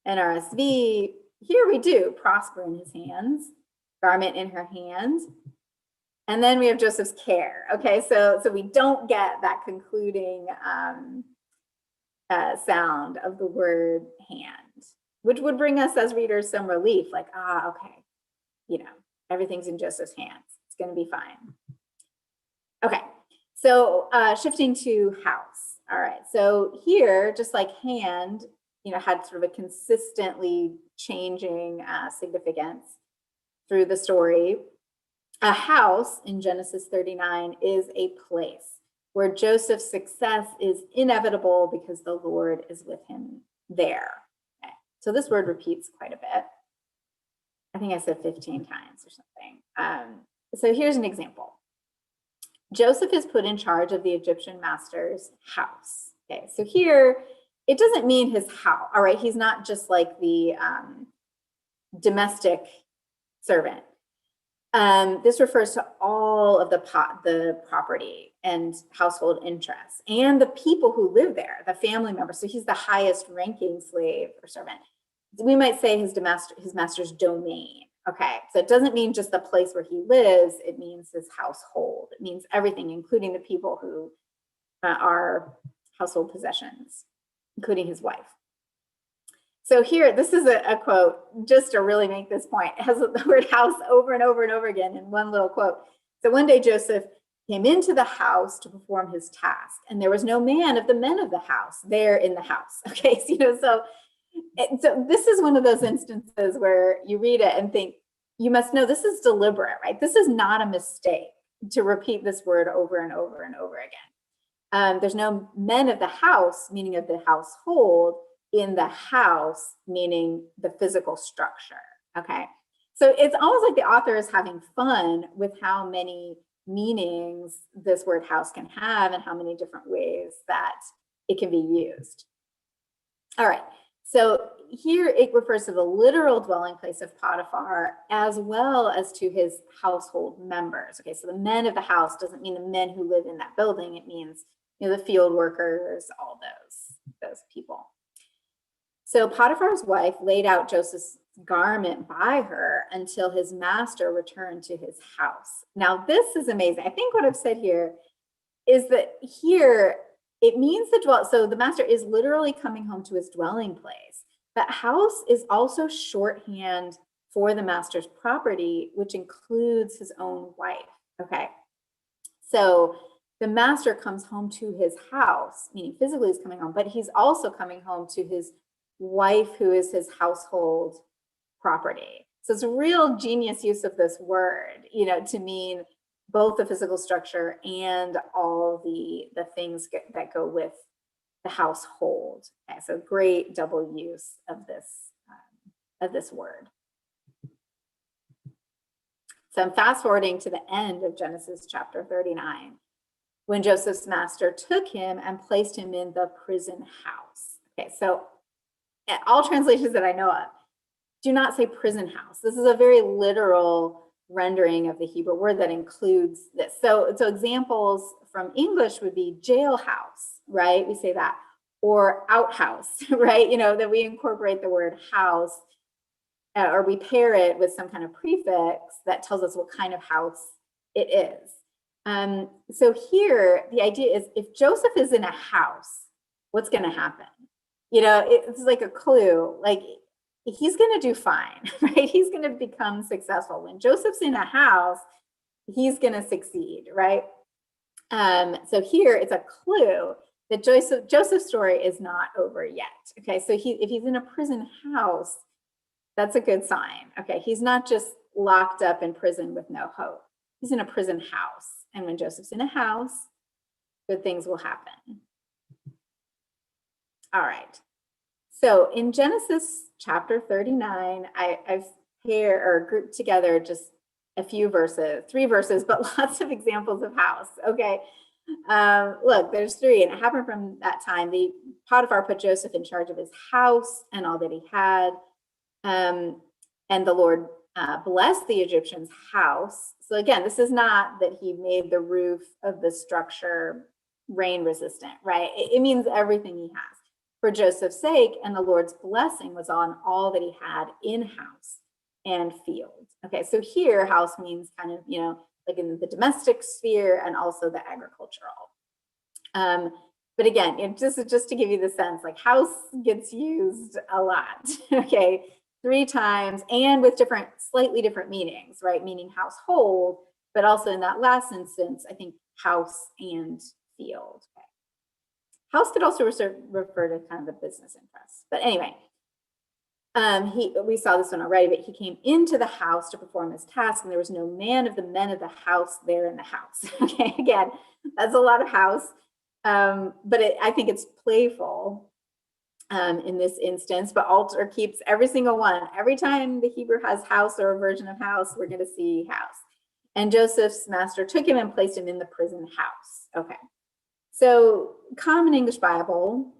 NRSV, here we do prosper in his hands, garment in her hand. And then we have Joseph's care. Okay, so we don't get that concluding sound of the word hand, which would bring us as readers some relief, like, okay, everything's in Joseph's hands. It's going to be fine. Okay, so shifting to house. All right, so here, just like hand, had sort of a consistently changing significance through the story. A house in Genesis 39 is a place where Joseph's success is inevitable because the Lord is with him there. Okay. So this word repeats quite a bit. I think I said 15 times or something. So here's an example. Joseph is put in charge of the Egyptian master's house. Okay, so here, it doesn't mean his house, all right? He's not just like the domestic servant. This refers to all of the property and household interests and the people who live there, the family members. So he's the highest ranking slave or servant. We might say his master's domain. Okay, so it doesn't mean just the place where he lives. It means his household. It means everything, including the people who are household possessions, including his wife. So here, this is a quote, just to really make this point. It has the word house over and over and over again in one little quote. So one day Joseph came into the house to perform his task, and there was no man of the men of the house there in the house. Okay, so this is one of those instances where you read it and think, you must know this is deliberate, right? This is not a mistake to repeat this word over and over and over again. There's no men of the house, meaning of the household, in the house, meaning the physical structure, okay? So it's almost like the author is having fun with how many meanings this word house can have and how many different ways that it can be used. All right, so here it refers to the literal dwelling place of Potiphar as well as to his household members. Okay, so the men of the house doesn't mean the men who live in that building. It means, the field workers, all those people. So Potiphar's wife laid out Joseph's garment by her until his master returned to his house. Now, this is amazing. I think what I've said here is that here it means so the master is literally coming home to his dwelling place. That house is also shorthand for the master's property, which includes his own wife. Okay. So the master comes home to his house, meaning physically he's coming home, but he's also coming home to his wife, who is his household property. So it's a real genius use of this word, to mean both the physical structure and all the things that go with the household. Okay, so great double use of this word. So I'm fast forwarding to the end of Genesis chapter 39, when Joseph's master took him and placed him in the prison house. Okay, so all translations that I know of do not say prison house. This is a very literal rendering of the Hebrew word that includes this. So examples from English would be jailhouse, right? We say that, or outhouse, right? That we incorporate the word house, or we pair it with some kind of prefix that tells us what kind of house it is. So here, the idea is if Joseph is in a house, what's going to happen? It's like a clue, like he's going to do fine, right? He's going to become successful. When Joseph's in a house, he's going to succeed, right? So here it's a clue that Joseph's story is not over yet. Okay, so if he's in a prison house, that's a good sign. Okay, he's not just locked up in prison with no hope. He's in a prison house. And when Joseph's in a house, good things will happen. All right. So in Genesis chapter 39, I've grouped together just a few verses, 3 verses, but lots of examples of house. Okay. Look, there's 3, and it happened from that time. Potiphar put Joseph in charge of his house and all that he had. And the Lord blessed the Egyptian's house. So again, this is not that he made the roof of the structure rain resistant, right? It means everything he has for Joseph's sake, and the Lord's blessing was on all that he had in house and field. Okay, so here house means kind of, like in the domestic sphere and also the agricultural. But again, just to give you the sense, like house gets used a lot, okay, 3 times and with slightly different meanings, right? Meaning household, but also in that last instance, I think house and field. Okay. House could also refer to kind of the business interests. But anyway, we saw this one already, but he came into the house to perform his task, and there was no man of the men of the house there in the house. Okay, again, that's a lot of house, but I think it's playful in this instance, but alter keeps every single one. Every time the Hebrew has house or a version of house, we're going to see house. And Joseph's master took him and placed him in the prison house. Okay. So Common English Bible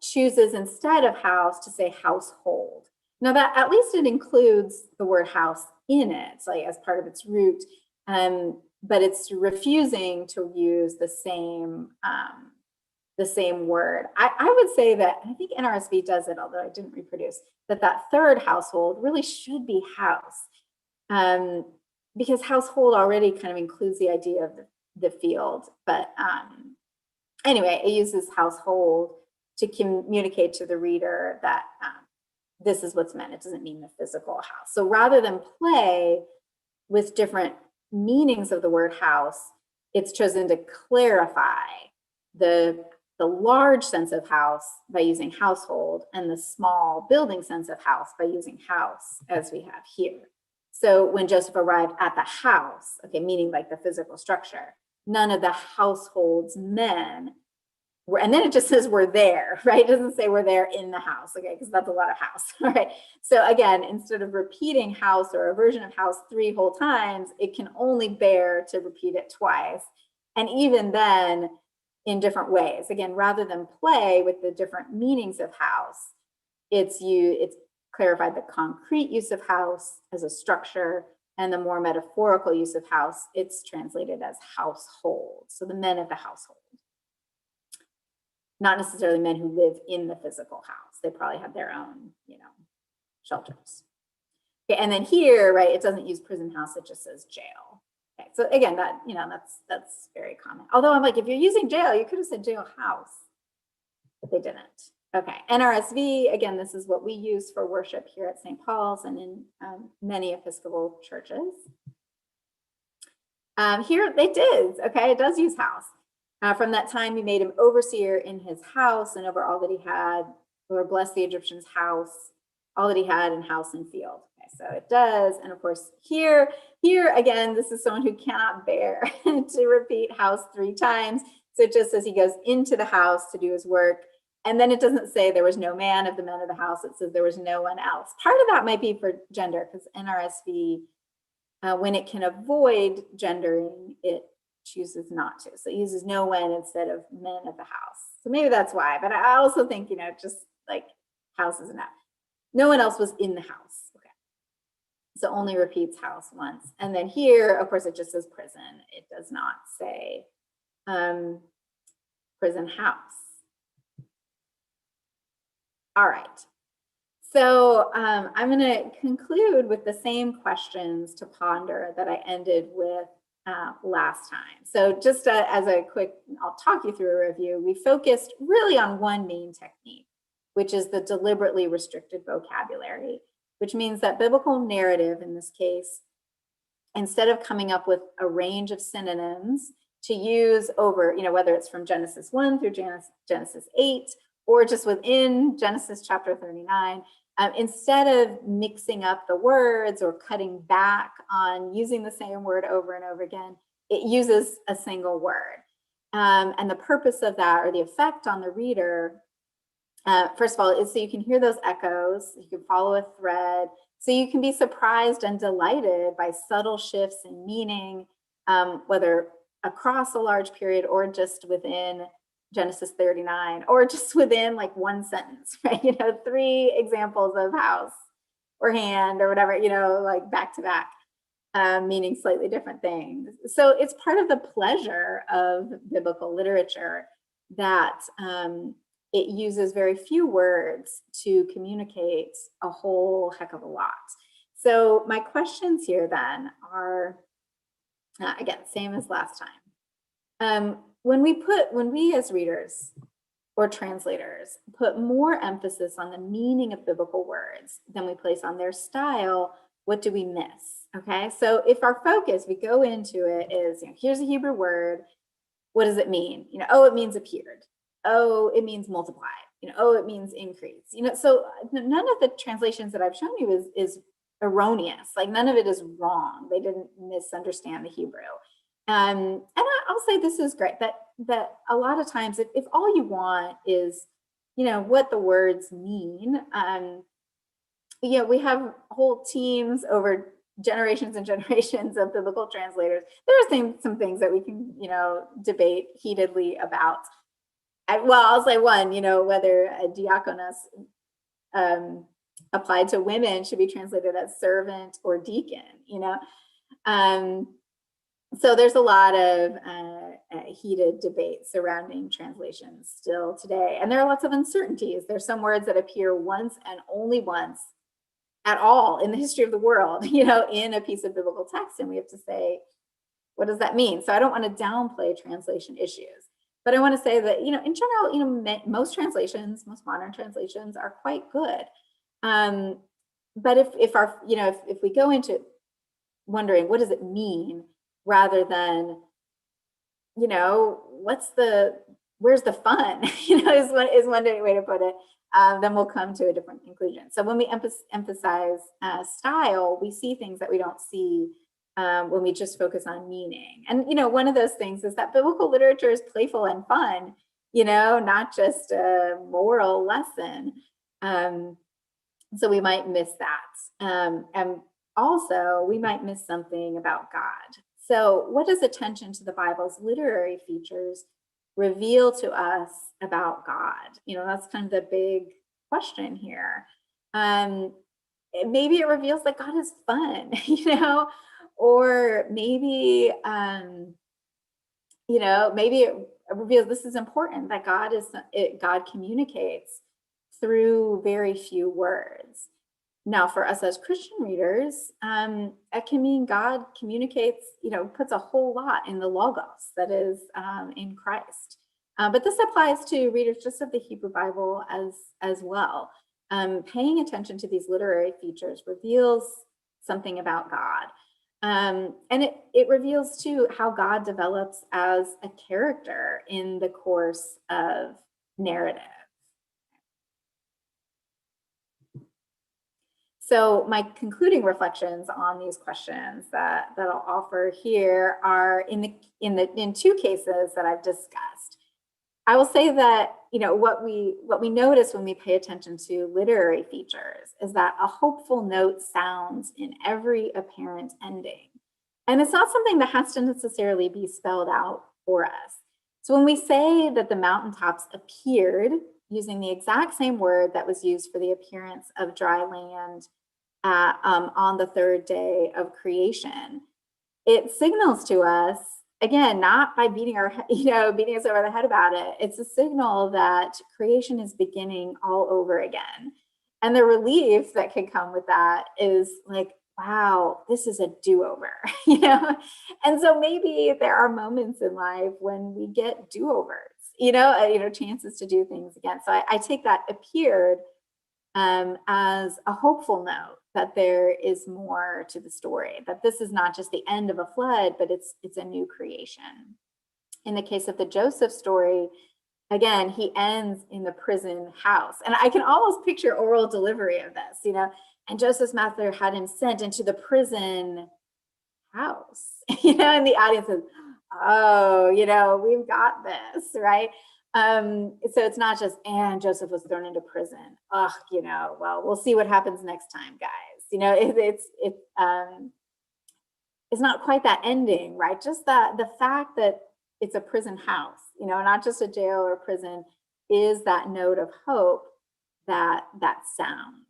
chooses instead of house to say household. Now that at least it includes the word house in it, like as part of its root, but it's refusing to use the same word. I would say that, I think NRSV does it, although I didn't reproduce, that third household really should be house, because household already kind of includes the idea of the field. But anyway, it uses household to communicate to the reader that this is what's meant. It doesn't mean the physical house. So rather than play with different meanings of the word house, it's chosen to clarify the large sense of house by using household, and the small building sense of house by using house, as we have here. So when Joseph arrived at the house, okay, meaning like the physical structure, none of the household's men were, and then it just says we're there, right? It doesn't say we're there in the house, okay, because that's a lot of house, all right? So again, instead of repeating house or a version of house 3 whole times, it can only bear to repeat it twice. And even then, in different ways. Again, rather than play with the different meanings of house, it's clarified the concrete use of house as a structure, and the more metaphorical use of house, it's translated as household. So the men of the household. Not necessarily men who live in the physical house. They probably have their own, shelters. Okay, and then here, right, it doesn't use prison house, it just says jail. Okay, so again, that's very common. Although I'm like, if you're using jail, you could have said jail house, but they didn't. Okay, NRSV, again, this is what we use for worship here at St. Paul's and in many Episcopal churches. Here they did, okay, it does use house. From that time, he made him overseer in his house and over all that he had, or blessed the Egyptian's house, all that he had in house and field. Okay, so it does. And of course, here again, this is someone who cannot bear to repeat house 3 times. So it just says he goes into the house to do his work. And then it doesn't say there was no man of the men of the house. It says there was no one else. Part of that might be for gender, because NRSV, when it can avoid gendering, it chooses not to. So it uses no one instead of men of the house. So maybe that's why. But I also think, just like house is enough. No one else was in the house. Okay. So only repeats house once. And then here, of course, it just says prison. It does not say prison house. All right. So I'm going to conclude with the same questions to ponder that I ended with last time. So just as a quick, I'll talk you through a review. We focused really on one main technique, which is the deliberately restricted vocabulary, which means that biblical narrative in this case, instead of coming up with a range of synonyms to use over, whether it's from Genesis 1 through Genesis 8, or just within Genesis chapter 39, instead of mixing up the words or cutting back on using the same word over and over again, it uses a single word. And the purpose of that, or the effect on the reader, first of all, is so you can hear those echoes, you can follow a thread, so you can be surprised and delighted by subtle shifts in meaning, whether across a large period or just within Genesis 39, or just within like one sentence, right? 3 examples of house or hand or whatever, like back to back, meaning slightly different things. So it's part of the pleasure of biblical literature that it uses very few words to communicate a whole heck of a lot. So my questions here then are, again, same as last time. When we as readers or translators put more emphasis on the meaning of biblical words than we place on their style, what do we miss? Okay, so if our focus, we go into it is, here's a Hebrew word, what does it mean? Oh, it means appeared. Oh, it means multiplied. Oh, it means increase. So none of the translations that I've shown you is erroneous. Like none of it is wrong. They didn't misunderstand the Hebrew. And I'll say this is great, that a lot of times if all you want is, what the words mean, we have whole teams over generations and generations of biblical translators. There are some things that we can, debate heatedly about. I'll say one, whether a diakonos applied to women should be translated as servant or deacon, you know? So there's a lot of heated debate surrounding translations still today. And there are lots of uncertainties. There's some words that appear once and only once at all in the history of the world, you know, in a piece of biblical text. And we have to say, what does that mean? So I don't want to downplay translation issues, but I want to say that, you know, in general, you know, most translations, most modern translations are quite good. But if our, you know, if we go into wondering what does it mean rather than, you know, where's the fun, you know, is one way to put it, then we'll come to a different conclusion. So when we emphasize style, we see things that we don't see when we just focus on meaning. And, you know, one of those things is that biblical literature is playful and fun, you know, not just a moral lesson. So we might miss that. And also, we might miss something about God. So what does attention to the Bible's literary features reveal to us about God? You know, that's kind of the big question here. Maybe it reveals that God is fun, you know, or maybe, you know, maybe it reveals this is important, that God communicates through very few words. Now, for us as Christian readers, it can mean God communicates, you know, puts a whole lot in the logos that is in Christ. But this applies to readers just of the Hebrew Bible as well. Paying attention to these literary features reveals something about God. And it reveals too how God develops as a character in the course of narrative. So my concluding reflections on these questions that I'll offer here are in two cases that I've discussed. I will say that, you know, what we notice when we pay attention to literary features is that a hopeful note sounds in every apparent ending. And it's not something that has to necessarily be spelled out for us. So when we say that the mountaintops appeared using the exact same word that was used for the appearance of dry land on the third day of creation, it signals to us, again, not by beating us over the head about it. It's a signal that creation is beginning all over again. And the relief that can come with that is like, wow, this is a do-over, you know? And so maybe there are moments in life when we get do-overs, you know, chances to do things again. So I take that appeared as a hopeful note that there is more to the story, that this is not just the end of a flood, but it's a new creation. In the case of the Joseph story, again, he ends in the prison house. And I can almost picture oral delivery of this, you know, and Joseph's master had him sent into the prison house, you know, and the audience says, oh, you know, we've got this, right? So it's not just, and Joseph was thrown into prison. Ugh, you know, well, we'll see what happens next time, guys. You know, it's not quite that ending, right? Just the fact that it's a prison house, you know, not just a jail or prison, is that note of hope that sounds.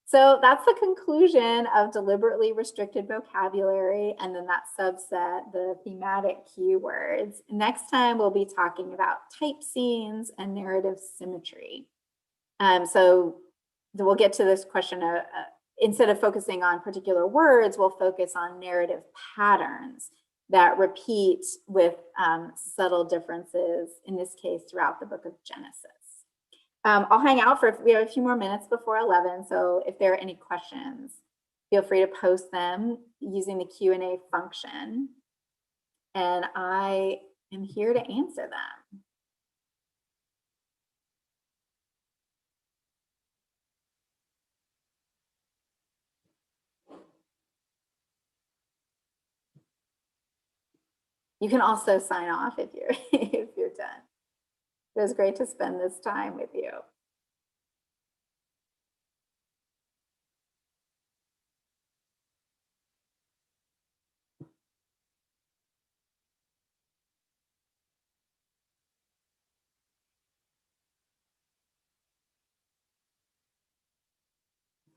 So that's the conclusion of deliberately restricted vocabulary, and then that subset, the thematic keywords. Next time, we'll be talking about type scenes and narrative symmetry. So we'll get to this question of, instead of focusing on particular words, we'll focus on narrative patterns that repeat with subtle differences, in this case, throughout the book of Genesis. I'll hang out we have a few more minutes before 11. So if there are any questions, feel free to post them using the Q&A function. And I am here to answer them. You can also sign off if you're done. It was great to spend this time with you.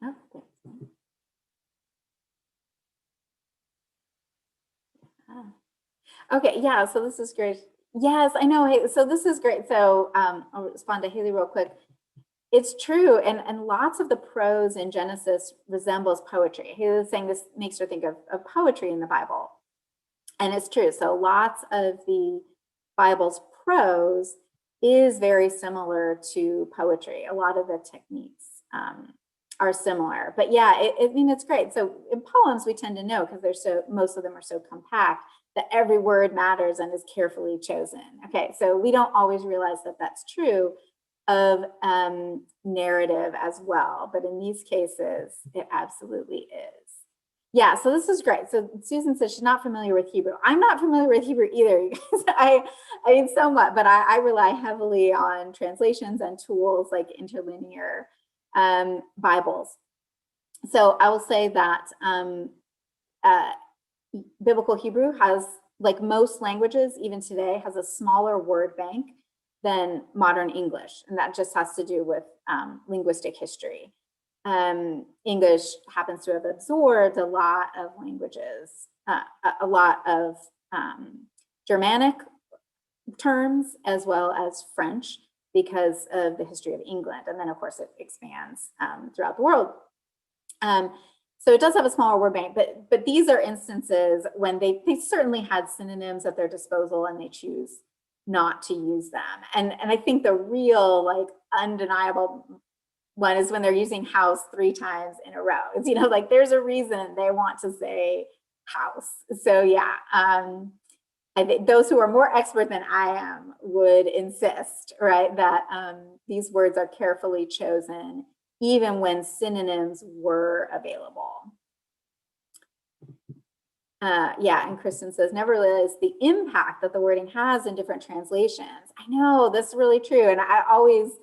Oh, thanks. Okay, yeah, so this is great. Yes, I know. Hey, so this is great. So I'll respond to Haley real quick. It's true, and lots of the prose in Genesis resembles poetry. He was saying this makes her think of poetry in the Bible. And it's true. So lots of the Bible's prose is very similar to poetry. A lot of the techniques are similar. But yeah, I mean, it's great. So in poems, we tend to know, because most of them are so compact, that every word matters and is carefully chosen. Okay, so we don't always realize that that's true of narrative as well. But in these cases, it absolutely is. Yeah, so this is great. So Susan says she's not familiar with Hebrew. I'm not familiar with Hebrew either, you guys. I mean, somewhat, but I rely heavily on translations and tools like interlinear Bibles. So I will say that Biblical Hebrew has, like most languages, even today, has a smaller word bank than modern English. And that just has to do with linguistic history. English happens to have absorbed a lot of languages, a lot of Germanic terms, as well as French, because of the history of England. And then, of course, it expands throughout the world. So it does have a smaller word bank, but these are instances when they certainly had synonyms at their disposal and they choose not to use them. And I think the real, like, undeniable one is when they're using house 3 times in a row. It's, like, there's a reason they want to say house. So yeah, I think those who are more expert than I am would insist, right, that these words are carefully chosen, even when synonyms were available. Yeah, and Kristen says, never realized the impact that the wording has in different translations. I know, that's really true. And I always,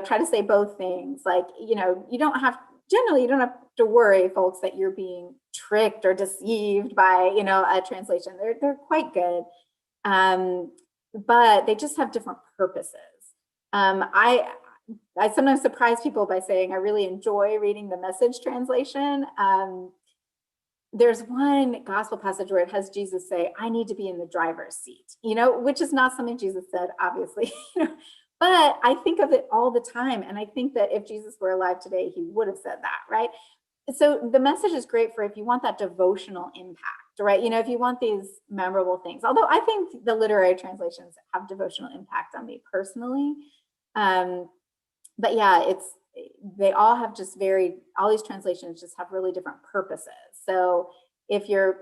try to say both things. Like, you don't have to worry, folks, that you're being tricked or deceived by, a translation. They're quite good. But they just have different purposes. I sometimes surprise people by saying I really enjoy reading the Message translation. There's one gospel passage where it has Jesus say, I need to be in the driver's seat, which is not something Jesus said, obviously, but I think of it all the time. And I think that if Jesus were alive today, he would have said that, right? So the Message is great for if you want that devotional impact, right? If you want these memorable things, although I think the literary translations have devotional impact on me personally. But yeah, they all have just all these translations just have really different purposes. So if your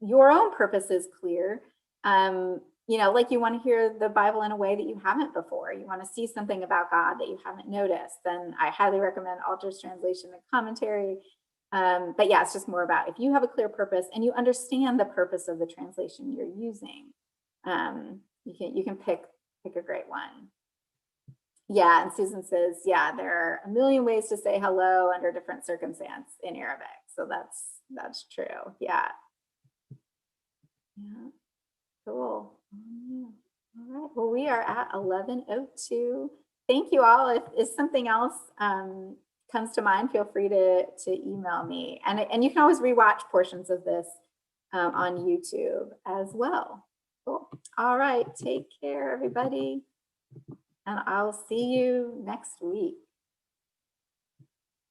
own purpose is clear, like you want to hear the Bible in a way that you haven't before, you want to see something about God that you haven't noticed, then I highly recommend Alter's translation and commentary. But yeah, it's just more about if you have a clear purpose and you understand the purpose of the translation you're using, you can pick a great one. Yeah, and Susan says, yeah, there are a million ways to say hello under different circumstance in Arabic. So that's true. Yeah. Yeah. Cool. All right. Well, we are at 11:02. Thank you all. If something else comes to mind, feel free to email me. And you can always rewatch portions of this on YouTube as well. Cool. All right. Take care, everybody. And I'll see you next week.